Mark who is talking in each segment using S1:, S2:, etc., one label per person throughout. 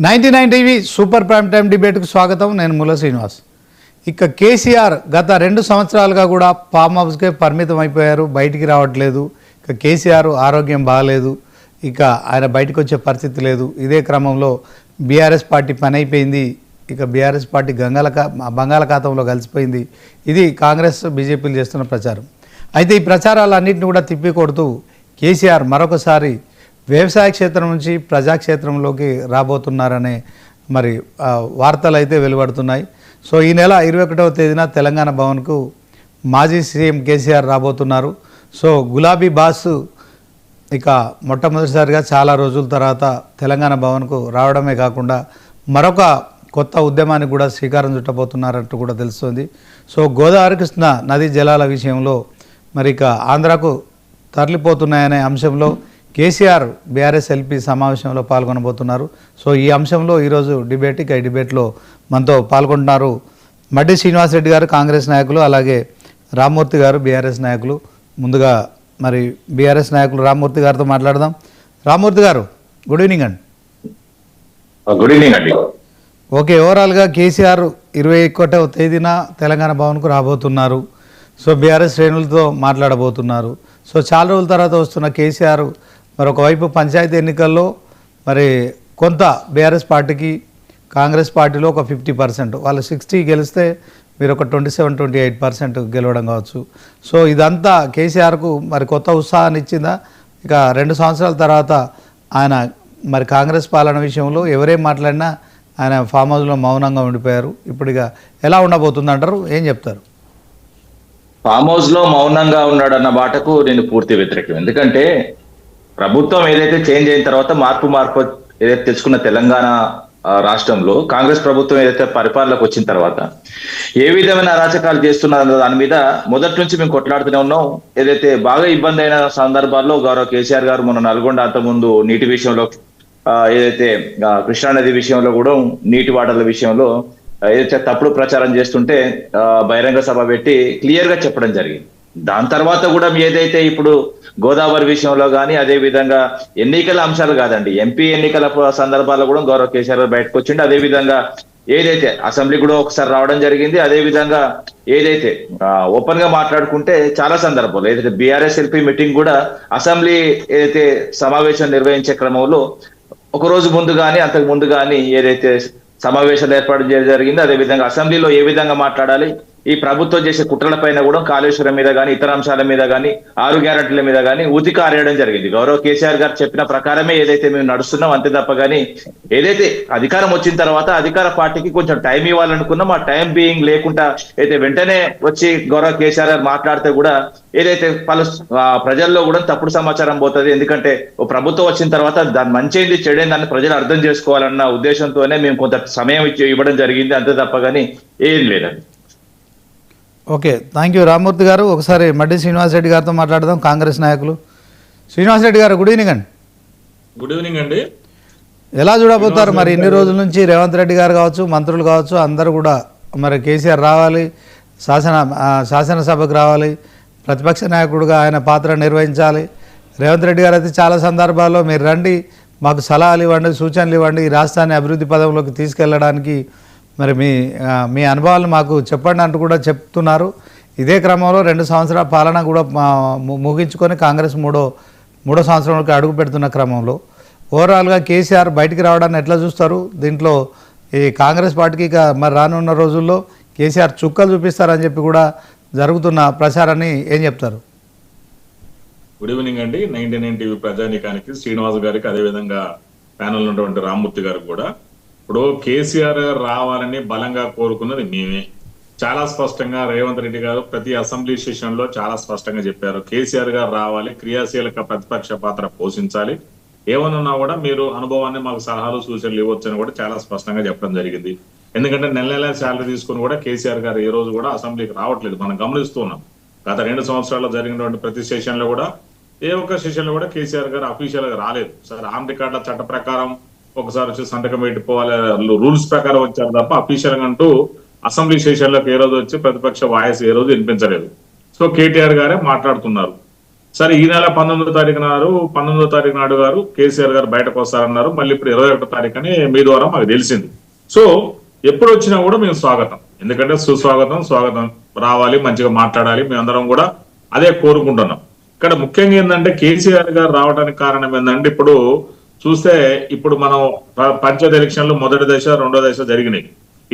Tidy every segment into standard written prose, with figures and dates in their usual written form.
S1: 99 TV super prime time డిబేట్కు స్వాగతం. నేను ముల్ల శ్రీనివాస్. ఇక కేసీఆర్ గత 2 సంవత్సరాలుగా కూడా ఫామ్ హౌస్కే పరిమితం అయిపోయారు, బయటికి రావట్లేదు. ఇక కేసీఆర్ ఆరోగ్యం బాగాలేదు, ఇక ఆయన బయటకు వచ్చే పరిస్థితి లేదు. ఇదే క్రమంలో బీఆర్ఎస్ పార్టీ పని అయిపోయింది, ఇక బీఆర్ఎస్ పార్టీ బంగాళాఖాతంలో కలిసిపోయింది. ఇది కాంగ్రెస్ బీజేపీలు చేస్తున్న ప్రచారం. అయితే ఈ ప్రచారాలన్నింటినీ కూడా తిప్పికొడుతూ కేసీఆర్ మరొకసారి వ్యవసాయ క్షేత్రం నుంచి ప్రజాక్షేత్రంలోకి రాబోతున్నారనే మరి వార్తలు అయితే వెలువడుతున్నాయి. సో ఈ నెల 21వ తేదీన తెలంగాణ భవన్కు మాజీ సీఎం కేసీఆర్ రాబోతున్నారు. సో గులాబీ బాస్ ఇక మొట్టమొదటిసారిగా చాలా రోజుల తర్వాత తెలంగాణ భవన్కు రావడమే కాకుండా మరొక కొత్త ఉద్యమానికి కూడా శ్రీకారం చుట్టబోతున్నారంటూ కూడా తెలుస్తుంది. సో గోదావరి కృష్ణ నదీ జలాల విషయంలో మరి ఇక ఆంధ్రాకు తరలిపోతున్నాయనే అంశంలో కేసీఆర్ బీఆర్ఎస్ ఎల్పీ సమావేశంలో పాల్గొనబోతున్నారు. సో ఈ అంశంలో ఈరోజు ఈ డిబేట్లో మనతో పాల్గొంటున్నారు మడ్డి శ్రీనివాసరెడ్డి గారు, కాంగ్రెస్ నాయకులు, అలాగే రామ్మూర్తి గారు, బీఆర్ఎస్ నాయకులు. ముందుగా మరి బీఆర్ఎస్ నాయకులు రామ్మూర్తి గారితో మాట్లాడదాం. రామ్మూర్తి గారు, గుడ్ ఈవినింగ్ అండి.
S2: గుడ్ ఈవినింగ్ అండి.
S1: ఓకే, ఓవరాల్గా కేసీఆర్ 21వ తేదీన తెలంగాణ భవన్కు రాబోతున్నారు. సో బీఆర్ఎస్ శ్రేణులతో మాట్లాడబోతున్నారు. సో చాలా రోజుల తర్వాత వస్తున్న కేసీఆర్ మరొకవైపు పంచాయతీ ఎన్నికల్లో మరి కొంత బీఆర్ఎస్ పార్టీకి, కాంగ్రెస్ పార్టీలో ఒక 50%, వాళ్ళు 60 గెలిస్తే మీరు ఒక 27-28% గెలవడం కావచ్చు. సో ఇదంతా కేసీఆర్కు మరి కొత్త ఉత్సాహాన్ని ఇచ్చిందా? ఇక 2 సంవత్సరాల తర్వాత ఆయన మరి కాంగ్రెస్ పాలన విషయంలో ఎవరేం మాట్లాడినా ఆయన ఫామ్ హౌస్లో మౌనంగా ఉండిపోయారు. ఇప్పుడు ఇక ఎలా ఉండబోతుంది అంటారు, ఏం చెప్తారు?
S2: ఫామ్ హౌస్ లో మౌనంగా ఉన్నాడన్న మాటకు నేను పూర్తి వ్యతిరేకం. ఎందుకంటే ప్రభుత్వం ఏదైతే చేంజ్ అయిన తర్వాత మార్పు ఏదైతే తెచ్చుకున్న తెలంగాణ రాష్ట్రంలో కాంగ్రెస్ ప్రభుత్వం ఏదైతే పరిపాలనకు వచ్చిన తర్వాత ఏ విధమైన అరాచకాలు చేస్తున్నారన్న దాని మీద మొదటి నుంచి మేము కొట్లాడుతూనే ఉన్నాం. ఏదైతే బాగా ఇబ్బంది అయిన సందర్భాల్లో గౌరవ కేసీఆర్ గారు మన నల్గొండ అంతకుముందు నీటి విషయంలో, ఏదైతే కృష్ణానది విషయంలో కూడా నీటి వాటర్ల విషయంలో ఏదైతే తప్పుడు ప్రచారం చేస్తుంటే బహిరంగ సభ పెట్టి క్లియర్ గా చెప్పడం జరిగింది. దాని తర్వాత కూడా ఏదైతే ఇప్పుడు గోదావరి విషయంలో కానీ, అదే విధంగా ఎన్నికల అంశాలు కాదండి, ఎంపీ ఎన్నికల సందర్భాల్లో కూడా గౌరవ కేసీఆర్ బయటకు వచ్చిండు. అదే విధంగా ఏదైతే అసెంబ్లీ కూడా ఒకసారి రావడం జరిగింది. అదే విధంగా ఏదైతే ఓపెన్ గా మాట్లాడుకుంటే చాలా సందర్భాలు ఏదైతే బీఆర్ఎస్ ఎల్పీ మీటింగ్ కూడా అసెంబ్లీ ఏదైతే సమావేశం నిర్వహించే క్రమంలో ఒక రోజు ముందు కానీ అంతకు ముందు కానీ ఏదైతే సమావేశాలు ఏర్పాటు చేయడం జరిగింది. అదేవిధంగా అసెంబ్లీలో ఏ విధంగా మాట్లాడాలి, ఈ ప్రభుత్వం చేసే కుట్రల పైన కూడా కాళేశ్వరం మీద కానీ, ఇతర అంశాల మీద కానీ, 6 గ్యారెంటీల మీద కానీ ఉతికి ఆరేయడం జరిగింది. గౌరవ కేసీఆర్ గారు చెప్పిన ప్రకారమే ఏదైతే మేము నడుస్తున్నాం, అంతే తప్ప కానీ ఏదైతే అధికారం వచ్చిన తర్వాత అధికార పార్టీకి కొంచెం టైం ఇవ్వాలనుకున్నాం, ఆ టైం బీయింగ్ లేకుండా అయితే వెంటనే వచ్చి గౌరవ కేసీఆర్ గారు మాట్లాడితే కూడా ఏదైతే ప్రజల్లో కూడా తప్పుడు సమాచారం పోతుంది. ఎందుకంటే ఓ ప్రభుత్వం వచ్చిన తర్వాత దాని మంచిది చెడైంది దాన్ని ప్రజలు అర్థం చేసుకోవాలన్న ఉద్దేశంతోనే మేము కొంత సమయం ఇవ్వడం జరిగింది, అంతే తప్ప కానీ ఏం లేదండి.
S1: ఓకే, థ్యాంక్ యూ రామ్మూర్తి గారు. ఒకసారి మడ్డి శ్రీనివాసరెడ్డి గారితో మాట్లాడదాం, కాంగ్రెస్ నాయకులు. శ్రీనివాసరెడ్డి గారు, గుడ్ ఈవినింగ్ అండి.
S3: గుడ్ ఈవినింగ్ అండి.
S1: ఎలా చూడబోతారు మరి ఇన్ని రోజుల నుంచి రేవంత్ రెడ్డి గారు కావచ్చు, మంత్రులు కావచ్చు, అందరూ కూడా మరి కేసీఆర్ రావాలి, శాసనసభకు రావాలి, ప్రతిపక్ష నాయకుడిగా ఆయన పాత్ర నిర్వహించాలి. రేవంత్ రెడ్డి గారు అయితే చాలా సందర్భాల్లో మీరు రండి, మాకు సలహాలు ఇవ్వండి, సూచనలు ఇవ్వండి, ఈ రాష్ట్రాన్ని అభివృద్ధి పదంలోకి తీసుకెళ్లడానికి మరి మీ అనుభవాలు మాకు చెప్పండి అంటూ కూడా చెప్తున్నారు. ఇదే క్రమంలో 2 సంవత్సరాల పాలన కూడా ముగించుకొని కాంగ్రెస్ మూడో సంవత్సరంలోకి అడుగు పెడుతున్న క్రమంలో ఓవరాల్గా కేసీఆర్ బయటికి రావడాన్ని ఎట్లా చూస్తారు? దీంట్లో ఈ కాంగ్రెస్ పార్టీకి ఇక మరి రానున్న రోజుల్లో కేసీఆర్ చుక్కలు చూపిస్తారని చెప్పి కూడా జరుగుతున్న ప్రచారాన్ని ఏం చెప్తారు?
S3: గుడ్ ఈవినింగ్ అండి. 99 టీవీ ప్రజానీకానికి, శ్రీనివాస్ గారికి, అదేవిధంగా ప్యానల్ ఉన్నటువంటి రామ్మూర్తి గారికి కూడా. ఇప్పుడు కేసీఆర్ గారు రావాలని బలంగా కోరుకున్నది మేమే. చాలా స్పష్టంగా రేవంత్ రెడ్డి గారు ప్రతి అసెంబ్లీ సెషన్ లో చాలా స్పష్టంగా చెప్పారు, కేసీఆర్ గారు రావాలి, క్రియాశీలక ప్రతిపక్ష పాత్ర పోషించాలి, ఏమన్నా కూడా మీరు అనుభవాన్ని మాకు సలహాలు సూచనలు ఇవ్వచ్చు అని కూడా చాలా స్పష్టంగా చెప్పడం జరిగింది. ఎందుకంటే నెల శాలరీ తీసుకుని కూడా కేసీఆర్ గారు ఏ రోజు కూడా అసెంబ్లీకి రావట్లేదు, మనం గమనిస్తున్నాం. గత 2 సంవత్సరాల్లో జరిగినటువంటి ప్రతి సెషన్ లో కూడా ఏ ఒక్క సెషన్ లో కూడా కేసీఆర్ గారు అఫీషియల్ గా రాలేదు. సార్ ఆన్ రికార్డుల చట్ట ప్రకారం ఒకసారి వచ్చి సంతకం పెట్టిపోవాలి, రూల్స్ ప్రకారం వచ్చారు తప్ప అఫీషియల్ గా అంటూ అసెంబ్లీ సెషన్లకు ఏ రోజు వచ్చి ప్రతిపక్ష వాయిస్ ఏ రోజు వినిపించలేదు. సో కేటీఆర్ గారే మాట్లాడుతున్నారు. సరే ఈ నెల 19వ తారీఖు నాడు గారు కేసీఆర్ గారు బయటకు వస్తారన్నారు. మళ్ళీ ఇప్పుడు 21వ తారీఖు అని మీ ద్వారా మాకు తెలిసింది. సో ఎప్పుడు వచ్చినా కూడా మేము స్వాగతం, ఎందుకంటే స్వాగతం రావాలి, మంచిగా మాట్లాడాలి, మేమందరం కూడా అదే కోరుకుంటున్నాం. ఇక్కడ ముఖ్యంగా ఏంటంటే కేసీఆర్ గారు రావడానికి కారణం ఏంటంటే ఇప్పుడు చూస్తే ఇప్పుడు మనం పంచాయతీ ఎలక్షన్లు మొదటి దశ రెండో దశ జరిగినాయి.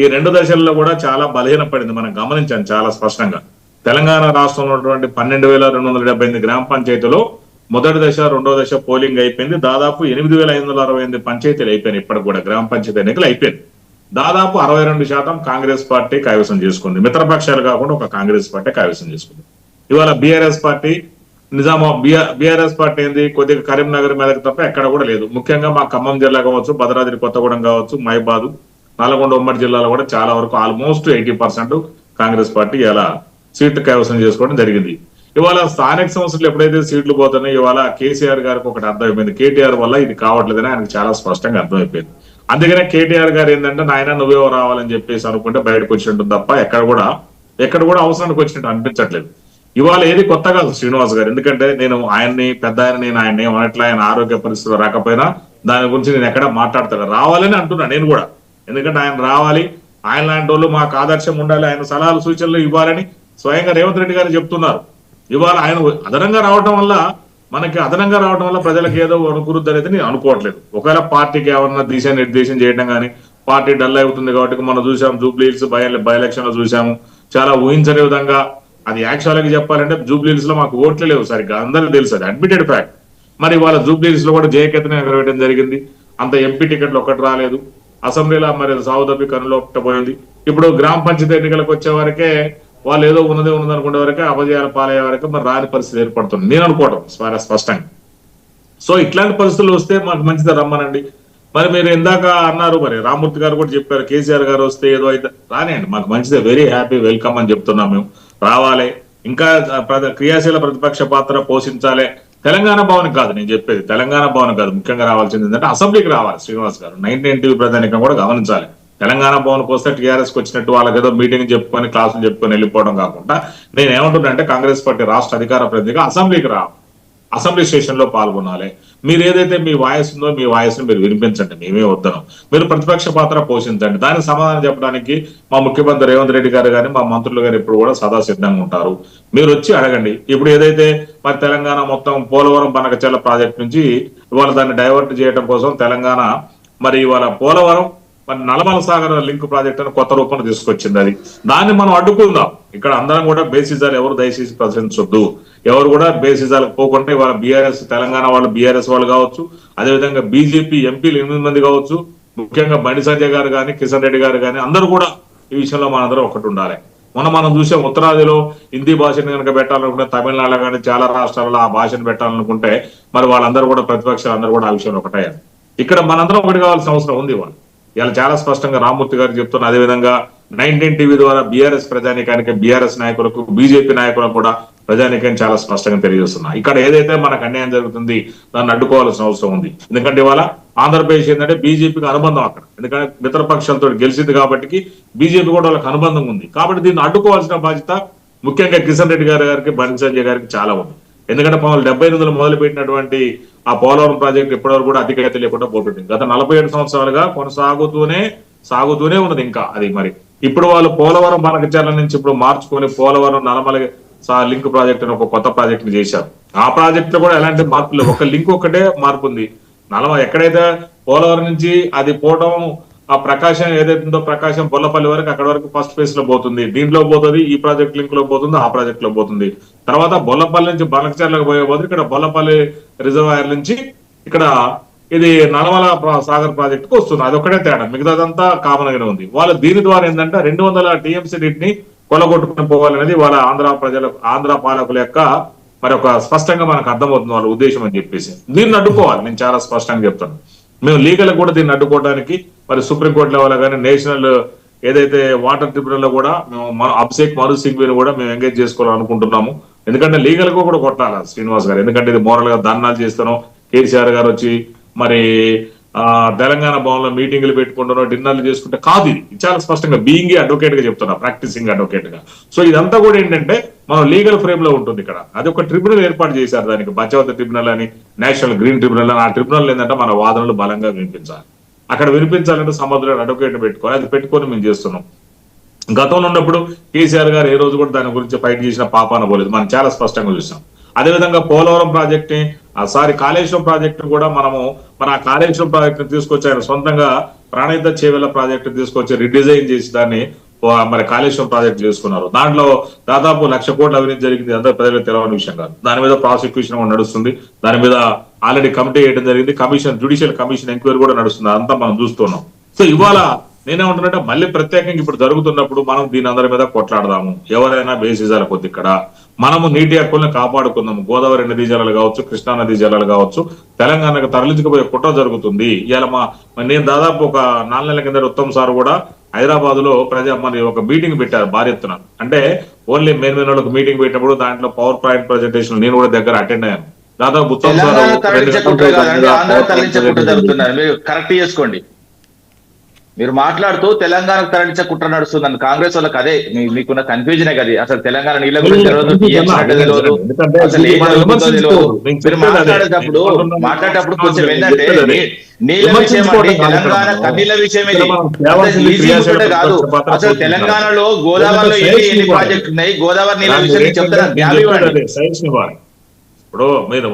S3: ఈ 2 దశల్లో కూడా చాలా బలహీనపడింది, మనం గమనించాం చాలా స్పష్టంగా. తెలంగాణ రాష్ట్రంలో ఉన్నటువంటి 12,278 గ్రామ పంచాయతీలో మొదటి దశ రెండో దశ పోలింగ్ అయిపోయింది. దాదాపు 8,568 పంచాయతీలు అయిపోయినాయి. ఇప్పటికి కూడా గ్రామ పంచాయతీ ఎన్నికలు అయిపోయింది. దాదాపు 62% కాంగ్రెస్ పార్టీ కైవసం చేసుకుంది. మిత్రపక్షాలు కాకుండా ఒక కాంగ్రెస్ పార్టీ కైవసం చేసుకుంది. ఇవాళ బీఆర్ఎస్ పార్టీ బీఆర్ఎస్ పార్టీ ఏంది, కొద్దిగా కరీంనగర్ మీదకి తప్ప ఎక్కడ కూడా లేదు. ముఖ్యంగా మా ఖమ్మం జిల్లా కావచ్చు, భద్రాద్రి కొత్తగూడెం కావచ్చు, మహిబాద్, నల్గొండ ఉమ్మడి జిల్లాలో కూడా చాలా వరకు ఆల్మోస్ట్ 80% కాంగ్రెస్ పార్టీ ఇలా సీట్లు కైవసం చేసుకోవడం జరిగింది. ఇవాళ స్థానిక సంస్థలు ఎప్పుడైతే సీట్లు పోతున్నాయి, ఇవాళ కేసీఆర్ గారికి ఒకటి అర్థమైపోయింది, కేటీఆర్ వల్ల ఇది కావట్లేదని ఆయనకు చాలా స్పష్టంగా అర్థమైపోయింది. అందుకనే కేటీఆర్ గారు ఏంటంటే నాయన నువ్వేవో రావాలని చెప్పేసి అనుకుంటే బయటకు వచ్చినట్టు తప్ప ఎక్కడ కూడా అవసరానికి వచ్చినట్టు అనిపించట్లేదు. ఇవాళ ఏది కొత్త కాదు శ్రీనివాస్ గారు, ఎందుకంటే నేను ఆయన్ని పెద్ద నేను ఆయన్ని ఏమనట్లే, ఆయన ఆరోగ్య పరిస్థితులు రాకపోయినా దాని గురించి నేను ఎక్కడ మాట్లాడతాను, రావాలని అంటున్నా నేను కూడా. ఎందుకంటే ఆయన రావాలి, ఆయన లాంటి వాళ్ళు మాకు ఆదర్శం ఉండాలి, ఆయన సలహాలు సూచనలు ఇవ్వాలని స్వయంగా రేవంత్ రెడ్డి గారు చెప్తున్నారు. ఇవాళ ఆయన అదనంగా రావడం వల్ల ప్రజలకు ఏదో అనుకూరుద్ది అనేది నేను అనుకోవట్లేదు. ఒకవేళ పార్టీకి ఏమన్నా దిశానిర్దేశం చేయడం కానీ, పార్టీ డల్ అవుతుంది కాబట్టి మనం చూసాం జూబ్లీహిల్స్ బై ఎలక్షన్ లో చూసాము, చాలా ఊహించని విధంగా. అది యాక్చువల్గా చెప్పాలంటే జూబ్లీహిల్స్ లో మాకు ఓట్లే లేవు సరిగ్గా, అందరికీ తెలుసు, అది అడ్మిటెడ్ ఫ్యాక్ట్. మరి వాళ్ళ జూబ్లీహిల్స్ లో కూడా జయకేతన ఎగరవేయడం జరిగింది, అంత ఎంపీ టికెట్లు ఒక్కటి రాలేదు. అసెంబ్లీలో మరి సావుదబ్బి కనులో పోయింది. ఇప్పుడు గ్రామ పంచాయతీ ఎన్నికలకు వచ్చే వరకే వాళ్ళు ఏదో ఉన్నది అనుకునే వరకే అపజయాల పాలయ్యే వరకే మరి రాని పరిస్థితి ఏర్పడుతుంది నేను అనుకోవడం స్పష్టంగా. సో ఇట్లాంటి పరిస్థితులు వస్తే మాకు మంచిది, రమ్మనండి. మరి మీరు ఇందాక అన్నారు, మరి రామ్మూర్తి గారు కూడా చెప్పారు కేసీఆర్ గారు వస్తే ఏదో అయితే రానియండి, మాకు మంచిదే, వెరీ హ్యాపీ, వెల్కమ్ అని చెప్తున్నాం. మేము రావాలి, ఇంకా క్రియాశీల ప్రతిపక్ష పాత్ర పోషించాలి. తెలంగాణ భవన్ కాదు నేను చెప్పేది, తెలంగాణ భవన్ కాదు, ముఖ్యంగా రావాల్సింది ఏంటంటే అసెంబ్లీకి రావాలి. శ్రీనివాస్ గారు 99 టీవీ ప్రధానికం కూడా గమనించాలి. తెలంగాణ భవన్కి వస్తే టీఆర్ఎస్కి వచ్చినట్టు వాళ్ళకి ఏదో మీటింగ్ చెప్పుకొని క్లాసులు చెప్పుకొని వెళ్ళిపోవడం కాకుండా నేను ఏమంటున్నానంటే కాంగ్రెస్ పార్టీ రాష్ట్ర అధికార ప్రతినిధిగా అసెంబ్లీకి రావాలి, అసెంబ్లీ సెషన్ లో పాల్గొనాలి. మీరు ఏదైతే మీ వాయిస్ ఉందో మీ వాయిస్ ని మీరు వినిపించండి, మేమే వద్దనం. మీరు ప్రతిపక్ష పాత్ర పోషించండి. దానికి సమాధానం చెప్పడానికి మా ముఖ్యమంత్రి రేవంత్ రెడ్డి గారు కానీ మా మంత్రులు గారు ఇప్పుడు కూడా సదా సిద్ధంగా ఉంటారు. మీరు వచ్చి అడగండి. ఇప్పుడు ఏదైతే మరి తెలంగాణ మొత్తం పోలవరం బనకచెర్ల ప్రాజెక్ట్ నుంచి ఇవాళ దాన్ని డైవర్ట్ చేయడం కోసం తెలంగాణ మరి ఇవాళ పోలవరం మరి నల్లమల సాగర్ లింక్ ప్రాజెక్ట్ అని కొత్త రూపంలో తీసుకొచ్చింది. అది దాన్ని మనం అడ్డుకుందాం. ఇక్కడ అందరం కూడా బేసిజాలు ఎవరు దయచేసి ప్రశ్నించొద్దు, ఎవరు కూడా బేసిజాలకు పోకుండా ఇవాళ బీఆర్ఎస్ తెలంగాణ వాళ్ళు బీఆర్ఎస్ వాళ్ళు కావచ్చు, అదేవిధంగా బీజేపీ ఎంపీలు 8 మంది కావచ్చు, ముఖ్యంగా బండి సంజయ్ గారు కానీ కిషన్ రెడ్డి గారు కానీ అందరూ కూడా ఈ విషయంలో మనందరం ఒకటి ఉండాలి. మనం చూసాం ఉత్తరాదిలో హిందీ భాషను కనుక పెట్టాలనుకుంటే తమిళనాడులో కానీ చాలా రాష్ట్రాలలో ఆ భాషను పెట్టాలనుకుంటే మరి వాళ్ళందరూ కూడా ప్రతిపక్షాలు అందరూ కూడా ఆ విషయంలో ఒకటయ్యారు. ఇక్కడ మనందరం ఒకటి కావాల్సిన అవసరం ఉంది. వాళ్ళు ఇలా చాలా స్పష్టంగా రామ్మూర్తి గారు చెప్తున్నారు. అదేవిధంగా 19 టీవీ ద్వారా బీఆర్ఎస్ ప్రజానీకానికి, బీఆర్ఎస్ నాయకులకు, బీజేపీ నాయకులకు కూడా ప్రజానీకాన్ని చాలా స్పష్టంగా తెలియజేస్తున్నా. ఇక్కడ ఏదైతే మనకు అన్యాయం జరుగుతుంది దాన్ని అడ్డుకోవాల్సిన అవసరం ఉంది. ఎందుకంటే ఇవాళ ఆంధ్రప్రదేశ్ ఏంటంటే బీజేపీకి అనుబంధం అక్కడ, ఎందుకంటే మిత్రపక్షాలతో గెలిచింది కాబట్టి బీజేపీ కూడా వాళ్ళకి అనుబంధం ఉంది. కాబట్టి దీన్ని అడ్డుకోవాల్సిన బాధ్యత ముఖ్యంగా కిషన్ రెడ్డి గారికి, బండి సంజయ్ గారికి చాలా ఉంది. ఎందుకంటే 78 మొదలు పెట్టినటువంటి ఆ పోలవరం ప్రాజెక్టు ఇప్పటివరకు కూడా అధికారిత లేకుండా పోతుంది. గత 47 సంవత్సరాలుగా సాగుతూనే ఉన్నది. ఇంకా అది మరి ఇప్పుడు వాళ్ళు పోలవరం బనకచెర్ల నుంచి ఇప్పుడు మార్చుకొని పోలవరం నల్లమల లింక్ ప్రాజెక్ట్ అని ఒక కొత్త ప్రాజెక్ట్ చేశారు. ఆ ప్రాజెక్ట్ లో కూడా ఎలాంటి మార్పులు, ఒక లింక్ ఒకటే మార్పు ఉంది. ఎక్కడైతే పోలవరం నుంచి అది పోవడం ఆ ప్రకాశం ఏదైతే ఉందో ప్రకాశం బొల్లపల్లి వరకు అక్కడ వరకు ఫస్ట్ ఫేజ్ లో పోతుంది, దీంట్లో పోతుంది, ఈ ప్రాజెక్ట్ లింక్ లో పోతుంది, ఆ ప్రాజెక్ట్ లో పోతుంది. తర్వాత బొల్లపల్లి నుంచి బనకచెర్లకు పోయే పోతుంది, ఇక్కడ బొల్లపల్లి రిజర్వాయర్ నుంచి ఇక్కడ ఇది నల్లమల సాగర్ ప్రాజెక్ట్ కు వస్తుంది. అదొక్కటే తేడా, మిగతాదంతా కామన్ గానే ఉంది. వాళ్ళు దీని ద్వారా ఏంటంటే 200 టీఎంసీ నీటిని కొలగొట్టుకుని పోవాలనేది వాళ్ళ ఆంధ్ర పాలకుల యొక్క మరి ఒక స్పష్టంగా మనకు అర్థమవుతుంది వాళ్ళ ఉద్దేశం అని చెప్పేసి. దీన్ని అడ్డుకోవాలి, నేను చాలా స్పష్టంగా చెప్తాను. మేము లీగల్ కూడా దీన్ని అడ్డుకోవడానికి మరి సుప్రీంకోర్టు లెవెల్ కానీ నేషనల్ ఏదైతే వాటర్ ట్రిబ్యునల్ లో కూడా మేము అభిషేక్ మను సింఘ్విని కూడా మేము ఎంగేజ్ చేసుకోవాలనుకుంటున్నాము. ఎందుకంటే లీగల్ గా కూడా కొట్టాలి శ్రీనివాస్ గారు, ఎందుకంటే ఇది మోరల్ గా ధర్నాలు చేస్తాను. కేసీఆర్ గారు వచ్చి మరి తెలంగాణ భవన్లో మీటింగ్లు పెట్టుకుంటున్నాం, డిన్నర్లు చేసుకుంటే కాదు. ఇది చాలా స్పష్టంగా బీయింగ్ అడ్వకేట్ గా చెప్తున్నా, ప్రాక్టీసింగ్ అడ్వకేట్ గా. సో ఇదంతా కూడా ఏంటంటే మనం లీగల్ ఫ్రేమ్ లో ఉంటుంది ఇక్కడ. అది ఒక ట్రిబ్యునల్ ఏర్పాటు చేశారు, దానికి బచావత ట్రిబ్యునల్ అని, నేషనల్ గ్రీన్ ట్రిబ్యునల్ అని. ఆ ట్రిబ్యునల్ ఏంటంటే మన వాదనలు బలంగా వినిపించాలి. అక్కడ వినిపించాలంటే సంబంధులను అడ్వకేట్ పెట్టుకోవాలి. అది పెట్టుకొని మేము చేస్తున్నాం. గతంలో ఉన్నప్పుడు కేసీఆర్ గారు ఏ రోజు కూడా దాని గురించి ఫైట్ చేసిన పాపాన పోలేదు, మనం చాలా స్పష్టంగా చూసాం. అదేవిధంగా పోలవరం ప్రాజెక్ట్ ని కాళేశ్వరం ప్రాజెక్టు కూడా మన కాళేశ్వరం ప్రాజెక్టు తీసుకొచ్చి ఆయన సొంతంగా ప్రాణహిత చేవెళ్ల ప్రాజెక్టు తీసుకొచ్చి రిడిజైన్ చేసి దాన్ని మరి కాళేశ్వరం ప్రాజెక్టు చేసుకున్నారు. దాంట్లో దాదాపు 1,00,000 కోట్ల అవినీతి జరిగింది. అందరూ ప్రజలకు తెలవని విషయం కాదు. దాని మీద ప్రాసిక్యూషన్ నడుస్తుంది. దాని మీద ఆల్రెడీ కమిటీ వేయడం జరిగింది. జ్యుడిషియల్ కమిషన్ ఎంక్వైరీ కూడా నడుస్తుంది. అదంతా మనం చూస్తున్నాం. సో ఇవాళ నేనేమంటున్నట్టే మళ్ళీ ప్రత్యేకంగా ఇప్పుడు జరుగుతున్నప్పుడు మనం దీని అందరి మీద కొట్లాడదాము. ఎవరైనా బేసిజాల కొద్ది ఇక్కడ మనము నీటి హక్కుల్ని కాపాడుకుందాము. గోదావరి నదీ జలాలు కావచ్చు, కృష్ణా నదీ జలాలు కావచ్చు, తెలంగాణకు తరలించుకుపోయే కుట్ర జరుగుతుంది. ఇవాళ నేను దాదాపు ఒక 4 నెలల కింద ఉత్తమ్ సార్ కూడా హైదరాబాద్ లో మరి ఒక మీటింగ్ పెట్టారు భారీ ఎత్తున. అంటే ఓన్లీ మెయిన్ వాళ్ళకి మీటింగ్ పెట్టినప్పుడు దాంట్లో పవర్ పాయింట్ ప్రెజెంటేషన్ నేను కూడా దగ్గర అటెండ్ అయ్యాను. దాదాపు ఉత్తమ్
S2: కరెక్ట్ చేసుకోండి. మీరు మాట్లాడుతూ తెలంగాణకు తరలించే కుట్ర నడుస్తుందని కాంగ్రెస్ వాళ్ళకి అదే మీకున్న కన్ఫ్యూజనే కదా. అసలు తెలంగాణ నీళ్ళ గురించి తెలియదు, తెలియదు, అసలు ఏం జరుగుతుందో తెలియదు. మీరు మాట్లాడేటప్పుడు కొంచెం ఏంటంటే నీళ్ళ విషయం అండి, తెలంగాణ కన్నీళ్ళ విషయం ఇది కాదు. అసలు తెలంగాణలో గోదావరిలో ఎన్ని ప్రాజెక్టులు ఉన్నాయి, గోదావరి నీళ్ళ విషయం చెప్తారా? గ్యాప్ ఇవ్వండి.
S3: ఇప్పుడు మీరు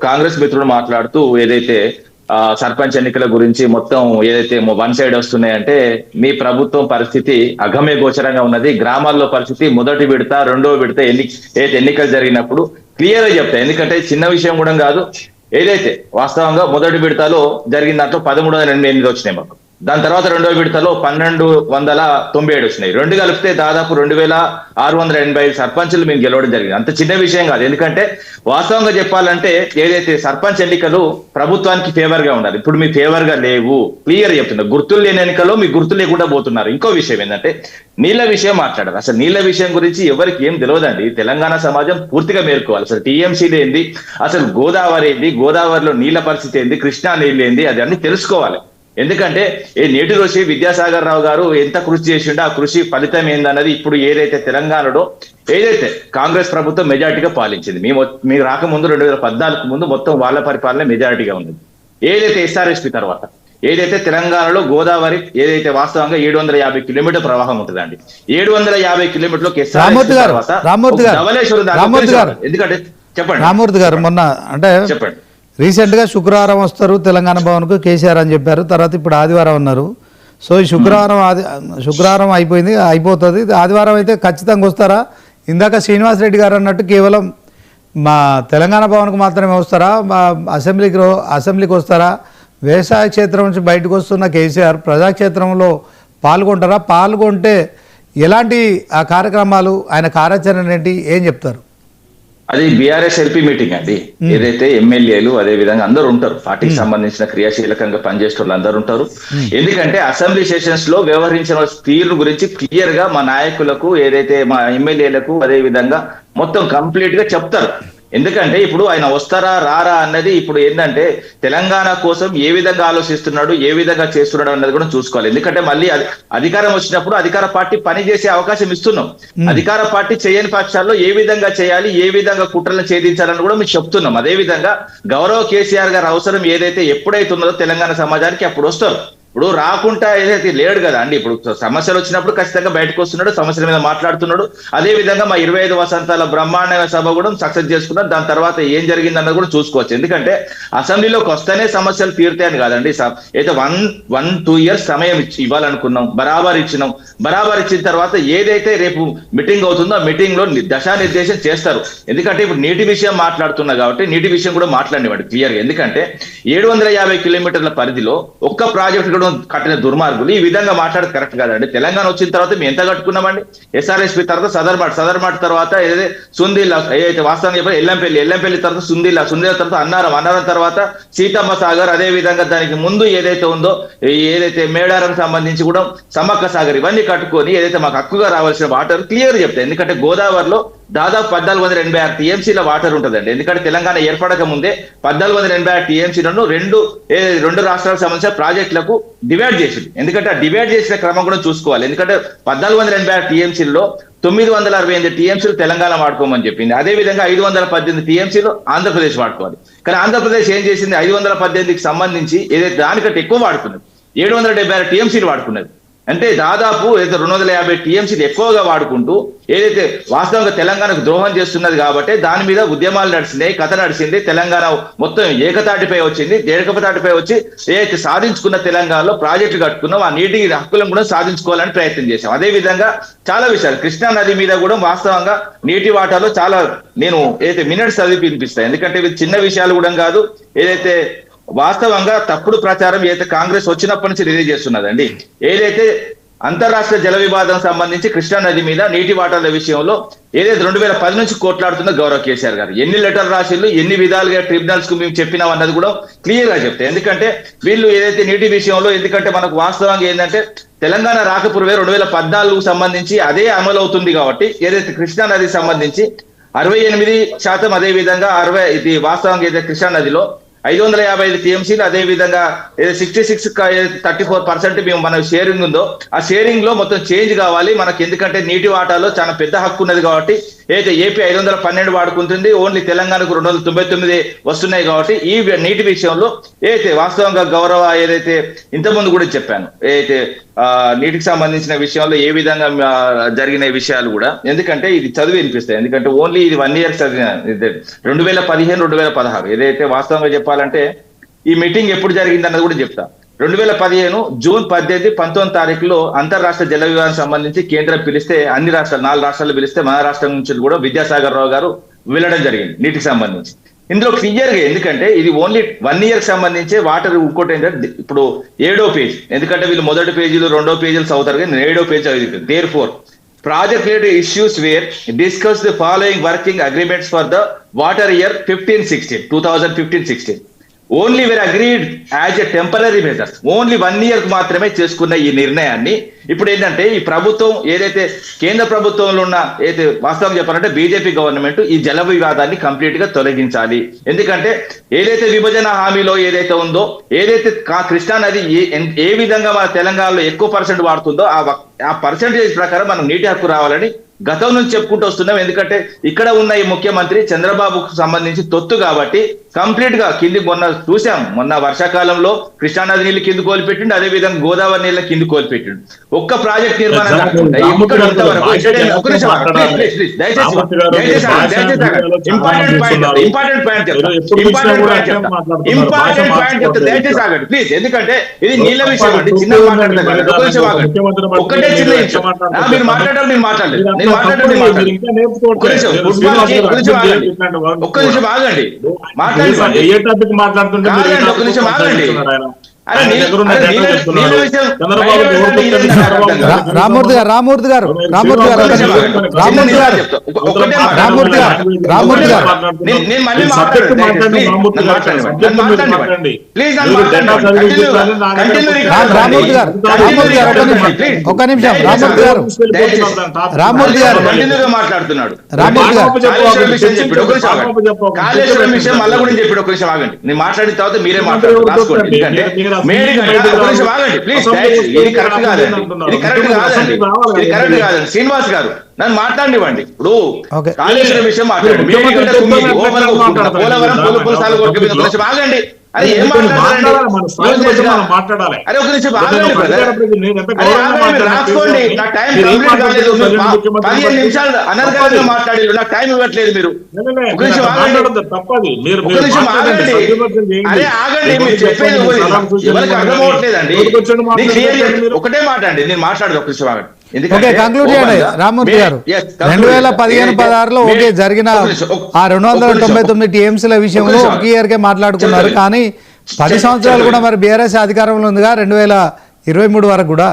S2: కాంగ్రెస్ మిత్రుడు మాట్లాడుతూ ఏదైతే సర్పంచ్ ఎన్నికల గురించి మొత్తం ఏదైతే వన్ సైడ్ వస్తున్నాయంటే మీ ప్రభుత్వం పరిస్థితి అగమ్య గోచరంగా ఉన్నది. గ్రామాల్లో పరిస్థితి మొదటి విడత, రెండో విడత ఎన్నికలు జరిగినప్పుడు క్లియర్ గా చెప్తాయి. ఎందుకంటే చిన్న విషయం కూడా కాదు. ఏదైతే వాస్తవంగా మొదటి విడతలో జరిగిన దాంట్లో 1388 వచ్చినాయి మాకు. దాని తర్వాత రెండో విడతలో 1297 వచ్చినాయి. రెండు కలిపితే దాదాపు 2685 సర్పంచులు మేము గెలవడం జరిగింది. అంత చిన్న విషయం కాదు. ఎందుకంటే వాస్తవంగా చెప్పాలంటే ఏదైతే సర్పంచ్ ఎన్నికలు ప్రభుత్వానికి ఫేవర్ గా ఉండాలి. ఇప్పుడు మీ ఫేవర్ గా లేవు. క్లియర్ చెప్తున్నారు. గుర్తులు లేని ఎన్నికల్లో మీకు గుర్తు లేకుండా పోతున్నారు. ఇంకో విషయం ఏంటంటే నీళ్ల విషయం మాట్లాడారు. అసలు నీళ్ల విషయం గురించి ఎవరికి ఏం తెలియదండి. తెలంగాణ సమాజం పూర్తిగా మేల్కోవాలి. అసలు టీఎంసీలు ఏంది, అసలు గోదావరి ఏంది, గోదావరిలో నీళ్ల పరిస్థితి ఏంది, కృష్ణా నీళ్ళు ఏంది, అది అన్ని తెలుసుకోవాలి. ఎందుకంటే నేటి రోజు విద్యాసాగర్ రావు గారు ఎంత కృషి చేసిండో ఆ కృషి ఫలితం ఏందన్నది ఇప్పుడు ఏదైతే తెలంగాణలో ఏదైతే కాంగ్రెస్ ప్రభుత్వం మెజార్టీగా పాలించింది. మీరు రాకముందు 2014 ముందు మొత్తం వాళ్ళ పరిపాలన మెజారిటీగా ఉంది. ఏదైతే ఎస్ఆర్ఎస్పీ తర్వాత ఏదైతే తెలంగాణలో గోదావరి ఏదైతే వాస్తవంగా 750 కిలోమీటర్ ప్రవాహం ఉంటుందండి. 750 కిలోమీటర్లకు ఎందుకంటే చెప్పండి
S1: రామూర్తి గారు మొన్న అంటే
S2: చెప్పండి
S1: రీసెంట్గా శుక్రవారం వస్తారు తెలంగాణ భవన్కు కేసీఆర్ అని చెప్పారు. తర్వాత ఇప్పుడు ఆదివారం అన్నారు. సో ఈ శుక్రవారం అయిపోతుంది. ఆదివారం అయితే ఖచ్చితంగా వస్తారా? ఇందాక శ్రీనివాస్ రెడ్డి గారు అన్నట్టు కేవలం మా తెలంగాణ భవన్కు మాత్రమే వస్తారా? మా అసెంబ్లీకి వస్తారా? వ్యవసాయ క్షేత్రం నుంచి బయటకు వస్తున్న కేసీఆర్ ప్రజాక్షేత్రంలో పాల్గొంటారా? పాల్గొంటే ఎలాంటి ఆ కార్యక్రమాలు, ఆయన కార్యాచరణ ఏంటి, ఏం చెప్తారు?
S2: అది బీఆర్ఎస్ ఎల్పీ మీటింగ్ అండి. ఏదైతే ఎమ్మెల్యేలు అదే విధంగా అందరూ ఉంటారు. పార్టీకి సంబంధించిన క్రియాశీలకంగా పనిచేసే వాళ్ళు అందరూ ఉంటారు. ఎందుకంటే అసెంబ్లీ సెషన్స్ లో వ్యవహరించిన తీరు గురించి క్లియర్ గా మా నాయకులకు ఏదైతే మా ఎమ్మెల్యేలకు అదే విధంగా మొత్తం కంప్లీట్ గా చెప్తారు. ఎందుకంటే ఇప్పుడు ఆయన వస్తారా రారా అన్నది ఇప్పుడు ఏంటంటే తెలంగాణ కోసం ఏ విధంగా ఆలోచిస్తున్నాడు, ఏ విధంగా చేస్తున్నాడు అన్నది కూడా చూసుకోవాలి. ఎందుకంటే మళ్ళీ అధికారం వచ్చినప్పుడు అధికార పార్టీ పనిచేసే అవకాశం ఇస్తున్నాం. అధికార పార్టీ చేయని పక్షాల్లో ఏ విధంగా చేయాలి, ఏ విధంగా కుట్రలను ఛేదించాలని కూడా మేము చెప్తున్నాం. అదే విధంగా గౌరవ కేసీఆర్ గారి అవసరం ఏదైతే ఎప్పుడైతే ఉన్నదో తెలంగాణ సమాజానికి అప్పుడు వస్తారు. ఇప్పుడు రాకుండా ఏదైతే లేడు కదా అండి. ఇప్పుడు సమస్యలు వచ్చినప్పుడు ఖచ్చితంగా బయటకు వస్తున్నాడు, సమస్యల మీద మాట్లాడుతున్నాడు. అదే విధంగా మా 25 వసంతాల బ్రహ్మాండ సభ కూడా సక్సెస్ చేసుకున్నారు. దాని తర్వాత ఏం జరిగిందన్నది కూడా చూసుకోవచ్చు. ఎందుకంటే అసెంబ్లీలోకి వస్తేనే సమస్యలు తీరుతాయని కాదండి. అయితే 1-2 ఇయర్స్ సమయం ఇవ్వాలనుకున్నాం, బరాబర్ ఇచ్చినాం. బరాబర్ ఇచ్చిన తర్వాత ఏదైతే రేపు మీటింగ్ అవుతుందో ఆ మీటింగ్ లో దిశానిర్దేశం చేస్తారు. ఎందుకంటే ఇప్పుడు నీటి విషయం మాట్లాడుతున్నా కాబట్టి నీటి విషయం కూడా మాట్లాడినవాడు క్లియర్ గా. ఎందుకంటే 750 కిలోమీటర్ల పరిధిలో ఒక్క ప్రాజెక్టు కూడా కూడా కట్టిన దుర్మార్గులు ఈ విధంగా మాట్లాడేది కరెక్ట్ కాదండి. తెలంగాణ వచ్చిన తర్వాత మేము ఎంత కట్టుకున్నామండి? ఎస్ఆర్ఎస్పీ తర్వాత సదర్మాట్ తర్వాత ఏదైతే సుందిల్లా, ఏదైతే వాస్తవంగా చెప్పారు ఎల్లంపల్లి తర్వాత సుందిల్లా తర్వాత అన్నారం తర్వాత సీతమ్మ సాగర్, అదే విధంగా దానికి ముందు ఏదైతే ఉందో ఏదైతే మేడారం సంబంధించి కూడా సమ్మక్క సాగర్, ఇవన్నీ కట్టుకొని ఏదైతే మాకు హక్కుగా రావాల్సిన వాటర్ క్లియర్ చెప్తాయి. ఎందుకంటే గోదావరిలో దాదాపు 1486 టీఎంసీల వాటర్ ఉంటుందండి. ఎందుకంటే తెలంగాణ ఏర్పడక ముందే 1486 టీఎంసీలను రెండు రాష్ట్రాలకు సంబంధించిన ప్రాజెక్టులకు డివైడ్ చేసింది. ఎందుకంటే ఆ డివైడ్ చేసిన క్రమం కూడా చూసుకోవాలి. ఎందుకంటే 1486 టీఎంసీల్లో 968 టీఎంసీలు తెలంగాణ వాడుకోమని చెప్పింది. అదే విధంగా 518 టీఎంసీలు ఆంధ్రప్రదేశ్ వాడుకోవాలి. కానీ ఆంధ్రప్రదేశ్ ఏం చేసింది? 518కి సంబంధించి ఏదైతే దానికంటే ఎక్కువ వాడుకున్నది, 776 టీఎంసీలు వాడుకున్నది. అంటే దాదాపు ఏదైతే 250 టీఎంసీలు ఎక్కువగా వాడుకుంటూ ఏదైతే వాస్తవంగా తెలంగాణకు ద్రోహం చేస్తున్నది కాబట్టి దాని మీద ఉద్యమాలు నడిచినాయి, కథ నడిచింది. తెలంగాణ మొత్తం ఏకతాటిపై వచ్చింది. ఏకతాటిపై వచ్చి ఏదైతే సాధించుకున్న తెలంగాణలో ప్రాజెక్టులు కట్టుకున్నాం, ఆ నీటి హక్కులను కూడా సాధించుకోవాలని ప్రయత్నం చేశాం. అదే విధంగా చాలా విషయాలు కృష్ణా నది మీద కూడా వాస్తవంగా నీటి వాటాలో చాలా నేను ఏదైతే మినిట్స్ చదివి వినిపిస్తాయి. ఎందుకంటే ఇవి చిన్న విషయాలు కూడా కాదు. ఏదైతే వాస్తవంగా తప్పుడు ప్రచారం ఏదైతే కాంగ్రెస్ వచ్చినప్పటి నుంచి రిలీజ్ చేస్తున్నదండి, ఏదైతే అంతర్రాష్ట్ర జల వివాదం సంబంధించి కృష్ణా నది మీద నీటి వాటాల విషయంలో ఏదైతే 2010 నుంచి కోట్లాడుతున్న గౌరవ్ కేసీఆర్ గారు ఎన్ని లెటర్ రాసిళ్ళు, ఎన్ని విధాలుగా ట్రిబ్యునల్స్ కు మేము చెప్పినాం అన్నది కూడా క్లియర్ గా చెప్తాయి. ఎందుకంటే వీళ్ళు ఏదైతే నీటి విషయంలో, ఎందుకంటే మనకు వాస్తవంగా ఏంటంటే తెలంగాణ రాకపూర్వే 2014కు సంబంధించి అదే అమలు అవుతుంది కాబట్టి ఏదైతే కృష్ణా నదికి సంబంధించి 68%, అదే విధంగా 60 ఇది వాస్తవంగా ఏదైతే కృష్ణా నదిలో 555 టీఎంసీలు, అదే విధంగా 64% మేము మన షేరింగ్ ఉందో ఆ షేరింగ్ లో మొత్తం చేంజ్ కావాలి మనకి. ఎందుకంటే నీటి వాటాలో చాలా పెద్ద హక్కు ఉన్నది కాబట్టి ఏదైతే ఏపీ 512 వాడుకుంటుంది, ఓన్లీ తెలంగాణకు 299 వస్తున్నాయి కాబట్టి ఈ నీటి విషయంలో ఏదైతే వాస్తవంగా గౌరవ ఏదైతే ఇంతకుముందు కూడా చెప్పాను, ఏదైతే నీటికి సంబంధించిన విషయంలో ఏ విధంగా జరిగిన విషయాలు కూడా, ఎందుకంటే ఇది చదివి వినిపిస్తాయి. ఎందుకంటే ఓన్లీ ఇది 1 ఇయర్ చదివిన 2015-2016 ఏదైతే వాస్తవంగా చెప్పాలంటే ఈ మీటింగ్ ఎప్పుడు జరిగింది అన్నది కూడా చెప్తా. 2015 జూన్ 18-19 తారీఖులో అంతర్రాష్ట్ర జల వివాదం సంబంధించి కేంద్రం పిలిస్తే అన్ని రాష్ట్రాలు 4 రాష్ట్రాలు పిలిస్తే మన రాష్ట్రం నుంచి కూడా విద్యాసాగర్ రావు గారు వెళ్ళడం జరిగింది నీటికి సంబంధించి. ఇందులో క్లియర్ గా, ఎందుకంటే ఇది ఓన్లీ 1 ఇయర్ సంబంధించే వాటర్. ఇంకోటి ఏంటంటే ఇప్పుడు 7వ పేజ్, ఎందుకంటే వీళ్ళు మొదటి పేజీలు 2వ పేజీలు చదువుతారు కానీ 7వ పేజ్ చదివి therefore project related issues were discuss the following working agreements for the water year 2015-16 only were agreed as a temporary measures. Only 1 year మాత్రమే చేసుకున్న ఈ నిర్ణయాన్ని ఇప్పుడు ఏంటంటే ఈ ప్రభుత్వం ఏదైతే కేంద్ర ప్రభుత్వంలో ఉన్న ఏదైతే వాస్తవం చెప్పాలంటే బీజేపీ గవర్నమెంట్ ఈ జల వివాదాన్ని కంప్లీట్ గా తొలగించాలి. ఎందుకంటే ఏదైతే విభజన హామీలో ఏదైతే ఉందో, ఏదైతే కృష్ణా నది ఏ విధంగా మన తెలంగాణలో ఎక్కువ % వాడుతుందో ఆ పర్సెంటేజ్ ప్రకారం మనం నీటి హక్కు రావాలని గతం నుంచి చెప్పుకుంటూ వస్తున్నాం. ఎందుకంటే ఇక్కడ ఉన్న ఈ ముఖ్యమంత్రి చంద్రబాబుకు సంబంధించి తొత్తు కాబట్టి కంప్లీట్ గా కింది మొన్న వర్షాకాలంలో కృష్ణానది నీళ్లు కింది కోల్పెట్టిండు, అదే విధంగా గోదావరి నీళ్ళ కింది కోల్పెట్టిండు. ఒక్క ప్రాజెక్ట్ నిర్మాణం దయచేసి ఆగండి ప్లీజ్, ఎందుకంటే ఇది నీళ్ళ విషయం అండి. చిన్న మాట్లాడతారు, ఒక్కటే చిన్న విషయం. మీరు మాట్లాడాలి, నేను మాట్లాడలేదు, నేను మాట్లాడాలి. ఒక్క నిమిషం ఆగండి,
S1: రామూర్తి గారు ఒక్క నిమిషం. రామూర్తి గారు మాట్లాడుతున్నాడు. కాళేశ్వరం విషయం మళ్ళీ కూడా చెప్పాడు. ఒక్క నిమిషం ఆగండి, నేను మాట్లాడిన తర్వాత మీరే మాట్లాడుతున్నారు. శ్రీనివాస్ గారు నన్ను మాట్లాడివ్వండి. ఇప్పుడు కాళేశ్వరం విషయం మాట్లాడండి. పోలవరం ఆగండి. అరే ఏం మాట్లాడాలి? అరే ఒక నిమిషం రాసుకోండి. నా టైం కంప్లీట్ కాలేదు. 15 నిమిషాలు అనర్గళంగా మాట్లాడారు, నాకు టైం ఇవ్వట్లేదు. మీరు ఒక నిమిషం ఆగండి, ఒక నిమిషం ఆగండి. అరే ఆగండి, మీరు చెప్పేది ఎవరికి అర్థం అవ్వట్లేదండి. ఒకటే మాట అండి, నేను మాట్లాడదు. ఒక నిమిషం ఆగండి. రామూర్తి గారు 2015-16లో ఓకే జరిగిన ఆ 299 టీఎంసీల విషయంలో 1 ఇయర్ కే మాట్లాడుకున్నారు. కానీ 10 సంవత్సరాలు కూడా మరి బీఆర్ఎస్ అధికారంలో ఉందిగా 2023 వరకు కూడా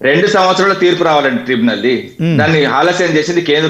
S2: 2 సంవత్సరాల తీర్పు రావాలండి ట్రిబ్యునల్ దాన్ని ఆలస్యం చేసింది కేంద్ర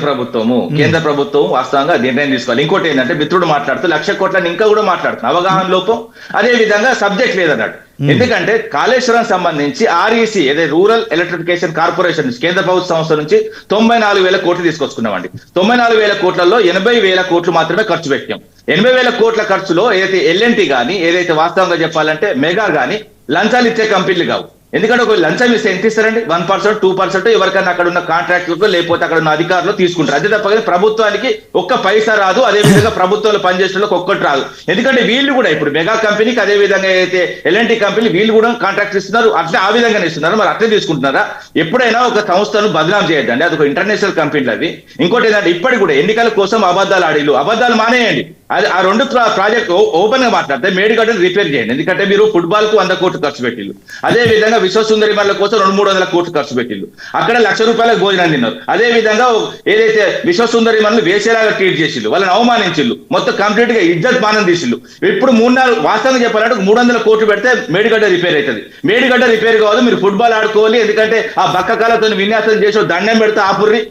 S2: ప్రభుత్వం వాస్తవంగా నిర్ణయం తీసుకోవాలి. ఇంకోటి ఏంటంటే మిత్రుడు మాట్లాడుతూ 1,00,000 కోట్లని ఇంకా కూడా మాట్లాడుతున్నారు, అవగాహన లోపం. అదే విధంగా సబ్జెక్ట్ లేదన్నాడు. ఎందుకంటే కాళేశ్వరం సంబంధించి REC ఏదైతే రూరల్ ఎలక్ట్రిఫికేషన్ కార్పొరేషన్ నుంచి కేంద్ర ప్రభుత్వ సంస్థ నుంచి 94,000 కోట్లు తీసుకొచ్చుకున్నామండి. 94,000 కోట్లలో 80,000 కోట్లు మాత్రమే ఖర్చు పెట్టాం. 80,000 కోట్ల ఖర్చులో ఏదైతే LNT గానీ ఏదైతే వాస్తవంగా చెప్పాలంటే మెగా గానీ లంచాలు ఇచ్చే కంపెనీలు కావు. ఎందుకంటే ఒక లంచం ఇస్తే ఎంత ఇస్తారండి? 1%, 2% ఎవరికైనా అక్కడ ఉన్న కాంట్రాక్టులు లేకపోతే అక్కడ ఉన్న అధికారులు తీసుకుంటారు. అదే తప్ప ప్రభుత్వానికి ఒక్క పైసా రాదు. అదే విధంగా ప్రభుత్వంలో పనిచేసే వాళ్ళకి ఒక్కటి రాదు. ఎందుకంటే వీళ్ళు కూడా ఇప్పుడు మెగా కంపెనీకి అదే విధంగా అయితే LNT కంపెనీ వీళ్ళు కూడా కాంట్రాక్ట్ ఇస్తున్నారు, అట్లా ఆ విధంగానే ఇస్తున్నారు. మరి అట్లే తీసుకుంటున్నారా? ఎప్పుడైనా ఒక సంస్థను బదనాం చేయొద్దండి, అది ఒక ఇంటర్నేషనల్ కంపెనీలు అవి. ఇంకోటి ఏంటంటే ఇప్పటికి కూడా ఎన్నికల కోసం అబద్ధాలు మానేయండి. అది ఆ 2 ప్రాజెక్ట్ ఓపెన్ గా మాట్లాడితే మేడిగడ్డను రిపేర్ చేయండి. ఎందుకంటే మీరు ఫుట్బాల్ కు 100 కోట్లు ఖర్చు పెట్టిల్లు, అదే విధంగా విశ్వసుందరి మల్ల కోసం 200-300 కోట్లు ఖర్చు పెట్టిల్లు, అక్కడ ₹1,00,000 భోజనం తిన్నారు. అదే విధంగా ఏదైతే విశ్వసుందరి మల్ని వేసేలాగా ట్రీట్ చేసిల్లు, వాళ్ళని అవమానించిల్లు, మొత్తం కంప్లీట్ గా ఇజ్జత్ మానం తీసిల్లు. ఇప్పుడు 3-4 వాస్తవంగా చెప్పాలంటే 300 కోట్లు పెడితే మేడిగడ్డ రిపేర్ అవుతుంది. మేడిగడ్డ రిపేర్ కాదు, మీరు ఫుట్బాల్ ఆడుకోవాలి. ఎందుకంటే ఆ బక్క కాలతో విన్యాసం చేసి దండం పెడితే ఆపుర్రి.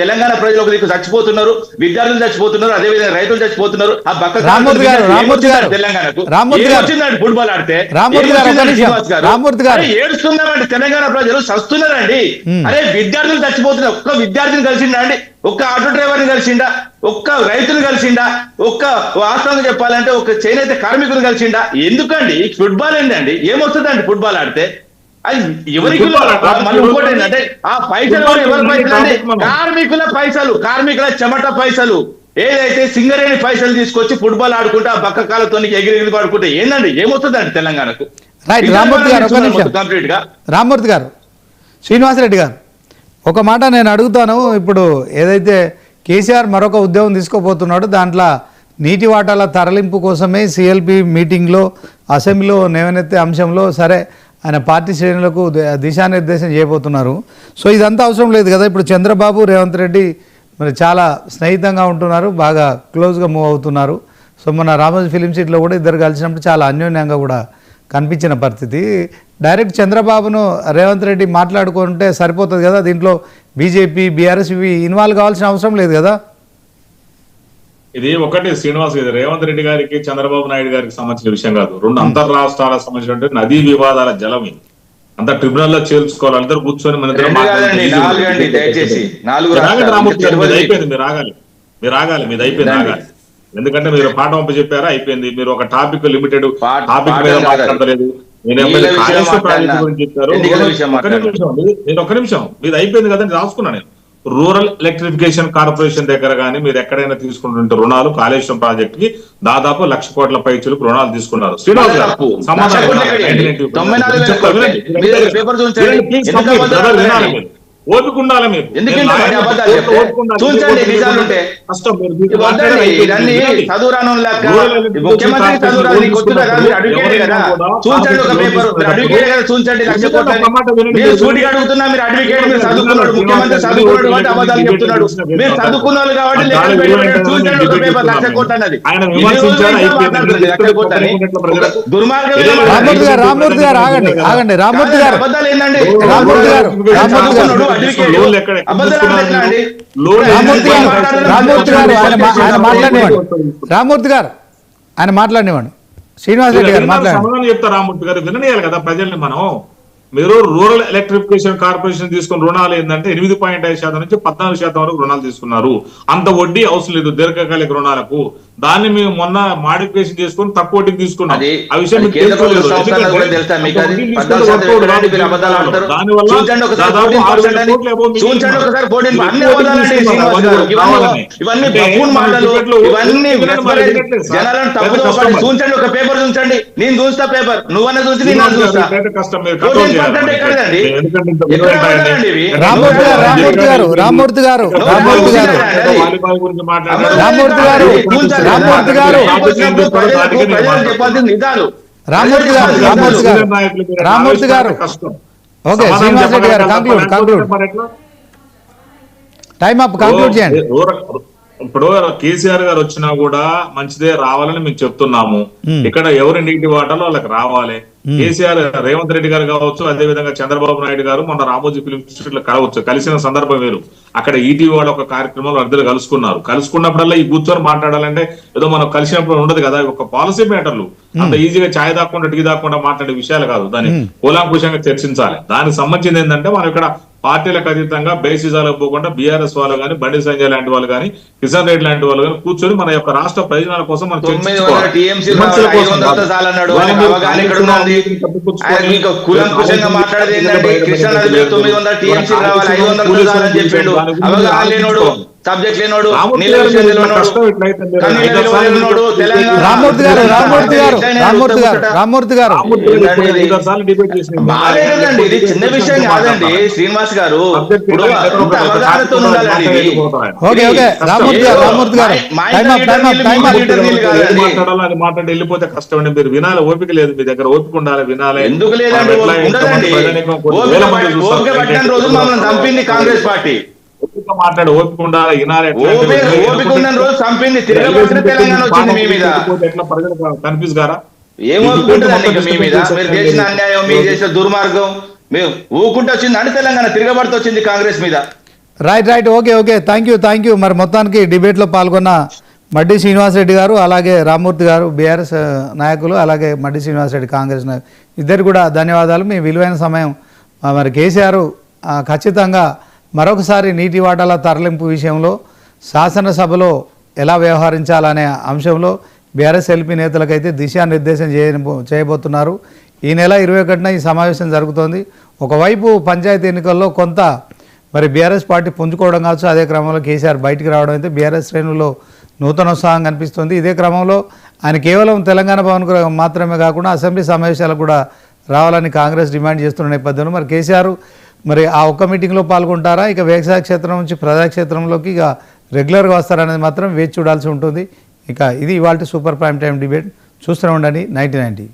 S2: తెలంగాణ ప్రజలు ఒక దిక్కు చచ్చిపోతున్నారు, విద్యార్థులు చచ్చిపోతున్నారు, అదే విధంగా రైతులు చచ్చిపోతున్నారు. ఆ బక్క తెలంగాణకు ఫుట్బాల్ ఆడితే ఏడుస్తున్నామండి. తెలంగాణ ప్రజలు చస్తున్నారండి. అదే విద్యార్థులు చచ్చిపోతున్నారు. ఒక్క విద్యార్థిని కలిసిండా అండి? ఒక్క ఆటో డ్రైవర్ని కలిసిండా? ఒక్క రైతులు కలిసిండా? ఒక్క వాస్తవంగా చెప్పాలంటే ఒక చేనేత కార్మికులు కలిసిండా? ఎందుకండి ఫుట్బాల్ ఏంటండి? ఏమొస్తుందండి ఫుట్బాల్ ఆడితే? అది ఎవరికి మళ్ళీ ఇంకోటి ఏంటంటే ఆ పైసలు ఎవరి పైసలు అంటే కార్మికుల చెమట పైసలు, ఏదైతే సింగరేణి పైసలు తీసుకొచ్చి ఫుట్బాల్ ఆడుకుంటే ఆ బక్క కాలతో ఎగిరి ఆడుకుంటే ఏందండి? ఏమొస్తుందండి తెలంగాణకు?
S1: కంప్లీట్ గా రామ్మూర్తి గారు, శ్రీనివాసరెడ్డి గారు, ఒక మాట నేను అడుగుతాను. ఇప్పుడు ఏదైతే కేసీఆర్ మరొక ఉద్యమం తీసుకోపోతున్నాడు, దాంట్లో నీటి వాటాల తరలింపు కోసమే CLP మీటింగ్లో అసెంబ్లీలో లేవనెత్తే అంశంలో సరే ఆయన పార్టీ శ్రేణులకు దిశానిర్దేశం చేయబోతున్నారు. సో ఇదంతా అవసరం లేదు కదా. ఇప్పుడు చంద్రబాబు, రేవంత్ రెడ్డి మరి చాలా స్నేహితంగా ఉంటున్నారు, బాగా క్లోజ్గా మూవ్ అవుతున్నారు. సో మన రామోజీ ఫిలిం సిటీలో కూడా ఇద్దరు కలిసినప్పుడు చాలా అన్యోన్యంగా కూడా కనిపించిన పరిస్థితి. డైరెక్ట్ చంద్రబాబును రేవంత్ రెడ్డి మాట్లాడుకుంటే సరిపోతుంది కదా, దీంట్లో బీజేపీ, బీఆర్ఎస్ ఇవి ఇన్వాల్వ్ కావాల్సిన అవసరం లేదు కదా.
S3: ఇది ఒకటి శ్రీనివాస్, ఇది రేవంత్ రెడ్డి గారికి చంద్రబాబు నాయుడు గారికి సంబంధించిన విషయం కాదు. 2 అంతర్రాష్ట్రాలకు సంబంధించిన నదీ వివాదాల జలం ఇది. అంత ట్రిబ్యునల్ లో చేర్చుకోవాలి, అందరూ కూర్చొని మన మీరు ఆగాలి, మీది అయిపోయింది, ఆగాలి. ఎందుకంటే మీరు పాఠం పంప చెప్పారా, అయిపోయింది. మీరు ఒక టాపిక్ లిమిటెడ్ టాపిక్ మీద మాట్లాడలేదు. గురించి చెప్పారు. నేను ఒక్క నిమిషం, మీది అయిపోయింది కదండి, రాసుకున్నా నేను. రూరల్ ఎలక్ట్రిఫికేషన్ కార్పొరేషన్ దగ్గర కానీ మీరు ఎక్కడైనా తీసుకుంటుంటే రుణాలు కాళేశ్వరం ప్రాజెక్ట్ కి దాదాపు 1,00,000 కోట్ల పైచులకు రుణాలు తీసుకున్నారు. శ్రీనివాస్ గారు ఓపిక ఉండాలి మీరు.
S1: రామ్మూర్తి గారు ఆగండి, రామ్మూర్తి గారు ఆయన మాట్లాడినవాడు. శ్రీనివాస్ రెడ్డి గారు
S3: సమాధానం చెప్తారు. రామ్మూర్తి గారు విననీయాలి కదా ప్రజల్ని. మనం మీరు రూరల్ ఎలక్ట్రిఫికేషన్ కార్పొరేషన్ తీసుకున్న రుణాలు ఏంటంటే 8.5% నుంచి 14% వరకు రుణాలు తీసుకున్నారు. అంత వడ్డీ అవసరం లేదు దీర్ఘకాలిక రుణాలకు. దాన్ని మేము మొన్న మాడిఫికేషన్ చేసుకుని తక్కువ వడ్డీకి తీసుకున్నాం. ఆ విషయం కష్టం.
S1: రామ్మూర్తి గారు ఓకే, శ్రీనివాస్ రెడ్డి గారు కంక్లూడ్ చేయండి. టైం అప్, కంక్లూడ్ చేయండి.
S3: ఇప్పుడు కేసీఆర్ గారు వచ్చినా కూడా మంచిదే రావాలని మేము చెప్తున్నాము. ఇక్కడ ఎవరి నీటి వాటాలో వాళ్ళకి రావాలి. కేసీఆర్ రేవంత్ రెడ్డి గారు కావచ్చు, అదే విధంగా చంద్రబాబు నాయుడు గారు మొన్న రామోజీ ఫిలిం ఇన్స్టిట్యూట్ లో కలవచ్చు, కలిసిన సందర్భం వేరు. అక్కడ ఈటీవీ వాళ్ళు ఒక కార్యక్రమంలో అందరూ కలుసుకున్నారు. కలుసుకున్నప్పుడల్లా ఈ కూర్చొని మాట్లాడాలంటే ఏదో మనం కలిసినప్పుడు ఉండదు కదా, ఒక పాలసీ మ్యాటర్లు అంత ఈజీగా ఛాయ్ దాక్కుండా టీ దాక్కుండా మాట్లాడే విషయాలు కాదు, దాన్ని కూలంకుషంగా చర్చించాలి. దానికి సంబంధించింది ఏంటంటే మనం ఇక్కడ పార్టీలకు అతీతంగా బేసిజాలకు పోకుండా బీఆర్ఎస్ వాళ్ళు కానీ, బండి సంజయ్ లాంటి వాళ్ళు కానీ, కిషన్ రెడ్డి లాంటి వాళ్ళు కానీ కూర్చొని మన యొక్క రాష్ట్ర ప్రయోజనాల కోసం మనం
S2: సబ్జెక్ట్ లేనోడు ఇది చిన్న విషయం కాదండి శ్రీనివాస్ గారు.
S3: మాట్లాడి వెళ్ళిపోతే కష్టం అండి. మీరు వినాలి, ఓపిక లేదు మీ దగ్గర, ఓపిక ఉండాలి, వినాలి.
S2: ఎందుకు లేదండి? రోజు మమ్మల్ని చంపింది కాంగ్రెస్ పార్టీ.
S3: మాట్లాడి ఓపిక ఉండాలి, వినాలి.
S2: ఓపిక ఉన్న రోజు చంపింది, తిరగబడిన తెలంగాణ వచ్చింది మీ మీద.
S3: ఎట్లా ప్రజలు కన్ఫ్యూజ్ గారా?
S2: ఏం ఓపుకుంటుందండి మీ మీద? మీరు చేసిన అన్యాయం, మీరు చేసిన దుర్మార్గం మీరు ఊకుంటూ వచ్చింది అని తెలంగాణ తిరగబడుతూ వచ్చింది కాంగ్రెస్ మీద.
S1: Right okay thank you. మరి మొత్తానికి డిబేట్లో పాల్గొన్న మడ్డి శ్రీనివాసరెడ్డి గారు, అలాగే రామ్మూర్తి గారు బీఆర్ఎస్ నాయకులు, అలాగే మడ్డి శ్రీనివాసరెడ్డి కాంగ్రెస్ నాయకులు, ఇద్దరు కూడా ధన్యవాదాలు. మీ విలువైన సమయం. మరి కేసీఆర్ ఖచ్చితంగా మరొకసారి నీటి వాటాల తరలింపు విషయంలో శాసనసభలో ఎలా వ్యవహరించాలనే అంశంలో బీఆర్ఎస్ ఎల్పీ నేతలకైతే దిశానిర్దేశం చేయబోతున్నారు. ఈ నెల 21న ఈ సమావేశం జరుగుతోంది. ఒకవైపు పంచాయతీ ఎన్నికల్లో కొంత మరి బీఆర్ఎస్ పార్టీ పుంజుకోవడం కావచ్చు, అదే క్రమంలో కేసీఆర్ బయటికి రావడం అయితే బీఆర్ఎస్ శ్రేణుల్లో నూతనోత్సాహం కనిపిస్తుంది. ఇదే క్రమంలో ఆయన కేవలం తెలంగాణ భవన్కు మాత్రమే కాకుండా అసెంబ్లీ సమావేశాలకు కూడా రావాలని కాంగ్రెస్ డిమాండ్ చేస్తున్న నేపథ్యంలో మరి కేసీఆర్ మరి ఆ ఒక్క మీటింగ్లో పాల్గొంటారా, ఇక వ్యవసాయ క్షేత్రం నుంచి ప్రజాక్షేత్రంలోకి ఇక రెగ్యులర్గా వస్తారనేది మాత్రం వేచి చూడాల్సి ఉంటుంది. ఇక ఇది ఇవాల్టి సూపర్ ప్రైమ్ టైం డిబేట్. చూస్తూనే ఉండండి 9090.